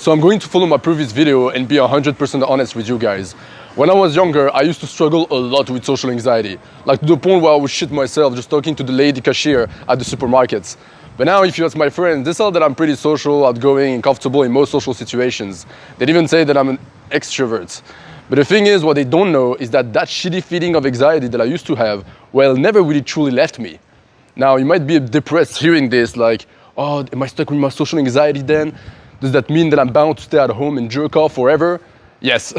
So I'm going to follow my previous video and be 100% honest with you guys. When I was younger, I used to struggle a lot with social anxiety, like to the point where I would shit myself just talking to the lady cashier at the supermarkets. But now if you ask my friends, they say that I'm pretty social, outgoing and comfortable in most social situations. They'd even say that I'm an extrovert. But the thing is, what they don't know is that shitty feeling of anxiety that I used to have, well, never really truly left me. Now, you might be depressed hearing this, like, oh, am I stuck with my social anxiety then? Does that mean that I'm bound to stay at home and jerk off forever? Yes.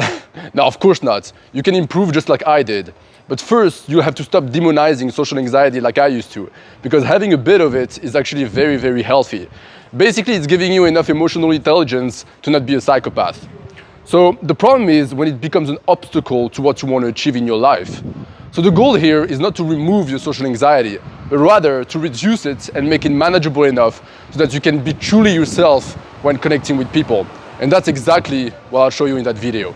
No, of course not. You can improve just like I did. But first, you have to stop demonizing social anxiety like I used to, because having a bit of it is actually very, very healthy. Basically, it's giving you enough emotional intelligence to not be a psychopath. So the problem is when it becomes an obstacle to what you want to achieve in your life. So the goal here is not to remove your social anxiety, but rather to reduce it and make it manageable enough so that you can be truly yourself when connecting with people. And that's exactly what I'll show you in that video.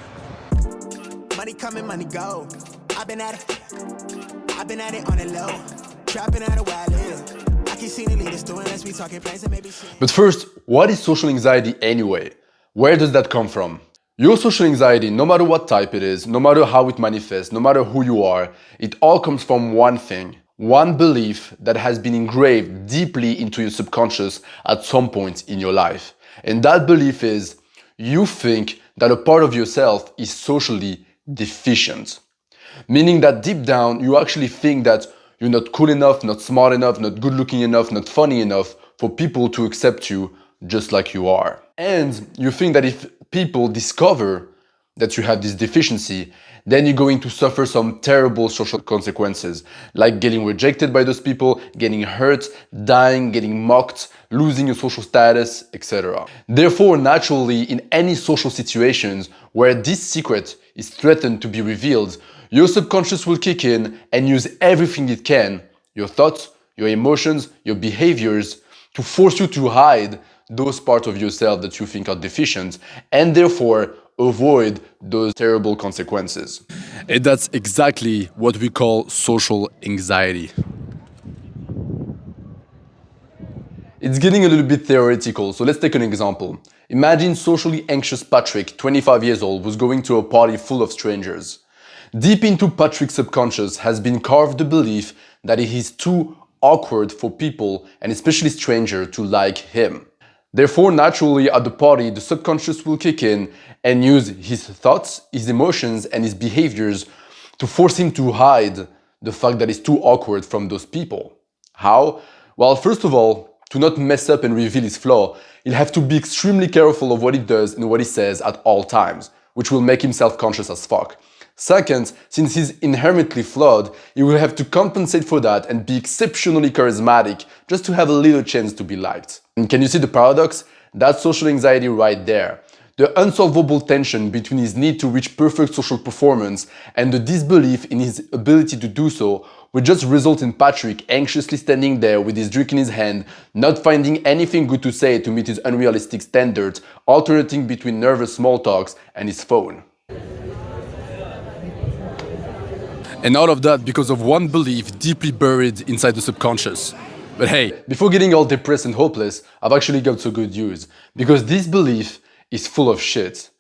Money coming, money go. I've been at it on the low. Trapping out a while live. I keep seeing the leaders doing less, we talking plans and maybe shit. But first, what is social anxiety anyway? Where does that come from? Your social anxiety, no matter what type it is, no matter how it manifests, no matter who you are, it all comes from one thing. One belief that has been engraved deeply into your subconscious at some point in your life. And that belief is, you think that a part of yourself is socially deficient. Meaning that deep down, you actually think that you're not cool enough, not smart enough, not good looking enough, not funny enough for people to accept you just like you are. And you think that if people discover that you have this deficiency, then you're going to suffer some terrible social consequences, like getting rejected by those people, getting hurt, dying, getting mocked, losing your social status, etc. Therefore, naturally, in any social situations where this secret is threatened to be revealed, your subconscious will kick in and use everything it can, your thoughts, your emotions, your behaviors, to force you to hide those parts of yourself that you think are deficient, and therefore avoid those terrible consequences. And that's exactly what we call social anxiety. It's getting a little bit theoretical, so let's take an example. Imagine socially anxious Patrick, 25 years old, was going to a party full of strangers. Deep into Patrick's subconscious has been carved the belief that it is too awkward for people, and especially strangers, to like him. Therefore, naturally, at the party, the subconscious will kick in and use his thoughts, his emotions, and his behaviors to force him to hide the fact that it's too awkward from those people. How? Well, first of all, to not mess up and reveal his flaw, he'll have to be extremely careful of what he does and what he says at all times, which will make him self-conscious as fuck. Second, since he's inherently flawed, he will have to compensate for that and be exceptionally charismatic just to have a little chance to be liked. And can you see the paradox? That's social anxiety right there. The unsolvable tension between his need to reach perfect social performance and the disbelief in his ability to do so would just result in Patrick anxiously standing there with his drink in his hand, not finding anything good to say to meet his unrealistic standards, alternating between nervous small talks and his phone. And all of that because of one belief deeply buried inside the subconscious. But hey, before getting all depressed and hopeless, I've actually got some good news. Because this belief is full of shit.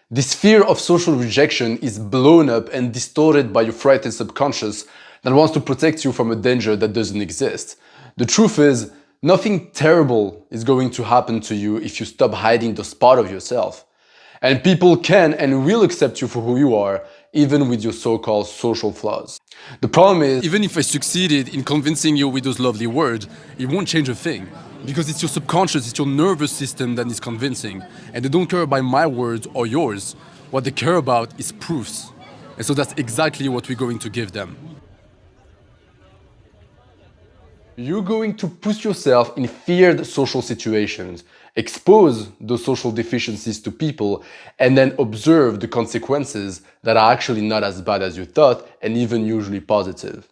This fear of social rejection is blown up and distorted by your frightened subconscious that wants to protect you from a danger that doesn't exist. The truth is, nothing terrible is going to happen to you if you stop hiding this part of yourself. And people can and will accept you for who you are, even with your so-called social flaws. The problem is, even if I succeeded in convincing you with those lovely words, it won't change a thing. Because it's your subconscious, it's your nervous system that is convincing. And they don't care about my words or yours. What they care about is proofs. And so that's exactly what we're going to give them. You're going to put yourself in feared social situations, expose those social deficiencies to people, and then observe the consequences that are actually not as bad as you thought and even usually positive.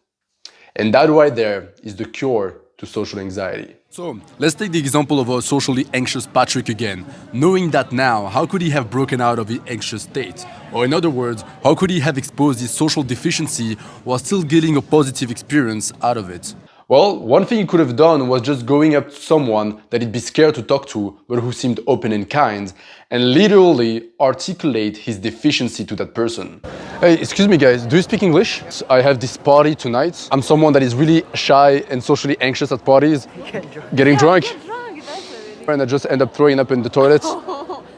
And that right there is the cure to social anxiety. So let's take the example of a socially anxious Patrick again. Knowing that now, how could he have broken out of the anxious state? Or in other words, how could he have exposed his social deficiency while still getting a positive experience out of it? Well, one thing he could have done was just going up to someone that he'd be scared to talk to, but who seemed open and kind, and literally articulate his deficiency to that person. Hey, excuse me guys, do you speak English? I have this party tonight. I'm someone that is really shy and socially anxious at parties. Getting drunk. Get drunk, that's really. And I just end up throwing up in the toilet.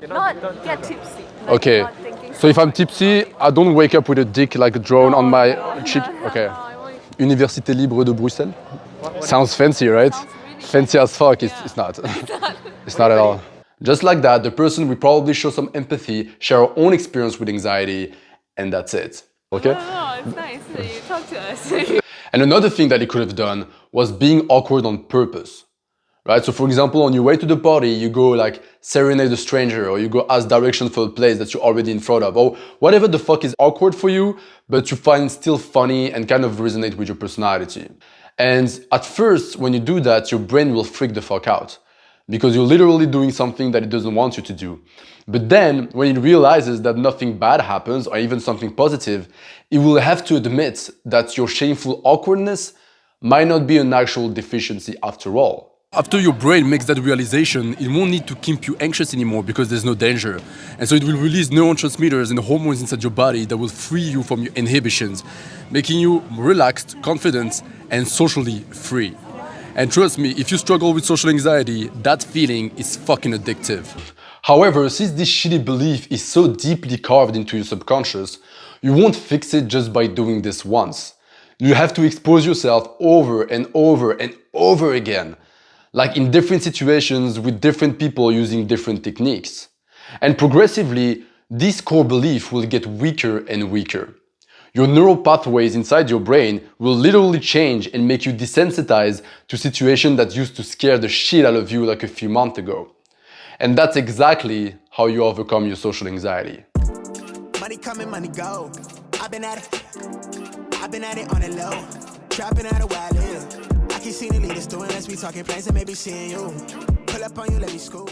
Not get tipsy. Like Okay. not thinking So if I'm tipsy, I don't wake up with a dick like a drone on my cheek. Okay. Université Libre de Bruxelles. Sounds fancy, right? Fancy as fuck. It's not. It's not at all. Just like that, the person will probably show some empathy, share our own experience with anxiety, and that's it. Okay? No, it's nice that you talk to us. And another thing that he could have done was being awkward on purpose. Right? So for example, on your way to the party, you go like serenade a stranger, or you go ask directions for a place that you're already in front of, or whatever the fuck is awkward for you, but you find still funny and kind of resonate with your personality. And at first, when you do that, your brain will freak the fuck out because you're literally doing something that it doesn't want you to do. But then, when it realizes that nothing bad happens, or even something positive, it will have to admit that your shameful awkwardness might not be an actual deficiency after all. After your brain makes that realization, it won't need to keep you anxious anymore because there's no danger. And so it will release neurotransmitters and hormones inside your body that will free you from your inhibitions, making you relaxed, confident, and socially free. And trust me, if you struggle with social anxiety, that feeling is fucking addictive. However, since this shitty belief is so deeply carved into your subconscious, you won't fix it just by doing this once. You have to expose yourself over and over and over again, like in different situations with different people using different techniques. And progressively, this core belief will get weaker and weaker. Your neural pathways inside your brain will literally change and make you desensitized to situations that used to scare the shit out of you like a few months ago. And that's exactly how you overcome your social anxiety. Money coming, money go. I've been at it on the low. Trapping out of where I live. I keep seeing the leaders doing, let's be talking plans and maybe seeing you. Pull up on you, let me scoop.